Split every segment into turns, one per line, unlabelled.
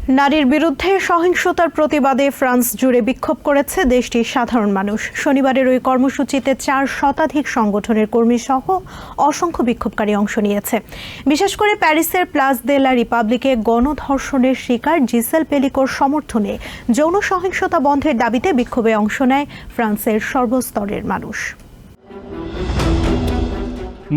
নারীর বিরুদ্ধে সহিংসতার প্রতিবাদে ফ্রান্স জুড়ে বিক্ষোভ করেছে দেশটির সাধারণ মানুষ। শনিবারের ওই কর্মসূচিতে 4 শতাধিক সংগঠনের কর্মী সহ অসংখ্য বিক্ষোভকারী অংশ নিয়েছে। বিশেষ করে প্যারিসের প্লাস দে লা রিপাবলিকে গণধর্ষণের শিকার জিসেল পেলিকোর সমর্থনে যৌন সহিংসতা বন্ধের দাবিতে বিক্ষোভে অংশ নেয় ফ্রান্সের সর্বস্তরের মানুষ।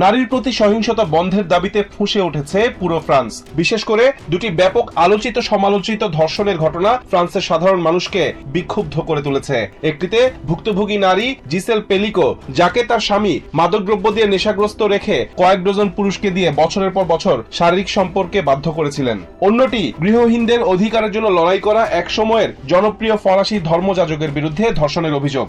নারীর প্রতি সহিংসতা বন্ধের দাবিতে ফুঁসে উঠেছে পুরো ফ্রান্স। বিশেষ করে দুটি ব্যাপক আলোচিত সমালোচিত ধর্ষণের ঘটনা ফ্রান্সের সাধারণ মানুষকে বিক্ষুব্ধ করে তুলেছে। একটিতে ভুক্তভোগী নারী জিসেল পেলিকো, যাকে তার স্বামী মাদকদ্রব্য দিয়ে নেশাগ্রস্ত রেখে কয়েক ডজন পুরুষকে দিয়ে বছরের পর বছর শারীরিক সম্পর্কে বাধ্য করেছিলেন। অন্যটি গৃহহীনদের অধিকারের জন্য লড়াই করা এক সময়ের জনপ্রিয় ফরাসি ধর্মযাজকের বিরুদ্ধে ধর্ষণের অভিযোগ।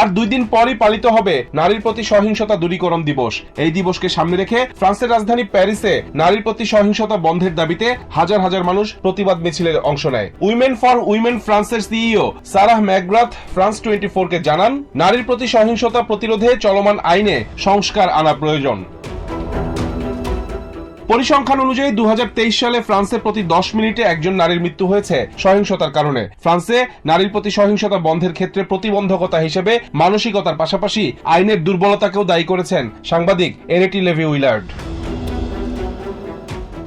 আর 2 দিন পরই পালিত হবে নারীর প্রতি সহিংসতা দূরীকরণ দিবস। এই দিবসকে সামনে রেখে ফ্রান্সের রাজধানী প্যারিসে নারীর প্রতি সহিংসতা বন্ধের দাবিতে হাজার হাজার মানুষ প্রতিবাদ মিছিলে অংশ নেয়। উইমেন ফর উইমেন ফ্রান্সের সিইও সারাহ ম্যাকগ্রাথ ফ্রান্স 24-কে জানান, নারীর প্রতি সহিংসতা প্রতিরোধে চলমান আইনে সংস্কার আনা প্রয়োজন। পরিসংখ্যান অনুযায়ী 2023 সালে ফ্রান্সে প্রতি 10 মিনিটে একজন নারীর মৃত্যু হয়েছে সহিংসতার কারণে। ফ্রান্সে নারীর প্রতি সহিংসতা বন্ধের ক্ষেত্রে প্রতিবন্ধকতা হিসেবে মানসিকতার পাশাপাশি আইনের দুর্বলতাকেও দায়ী করেছেন সাংবাদিক এরেটি লেভি উইলার্ড।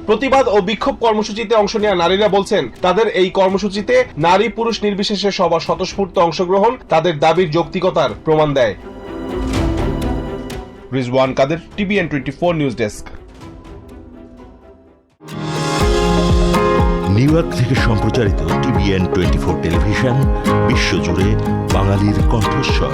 প্রতিবাদ ও বিক্ষোভ কর্মসূচিতে অংশ নেওয়া নারীরা বলছেন, তাদের এই কর্মসূচিতে নারী পুরুষ নির্বিশেষে সবার স্বতঃস্ফূর্ত অংশগ্রহণ তাদের দাবির যৌক্তিকতার প্রমাণ দেয়। রিজওয়ান কাদের, TVN 24 news desk.
New York থেকে সম্প্রচারিত TVN 24 টেলিভিশন বিশ্বজুড়ে বাঙালির কণ্ঠস্বর।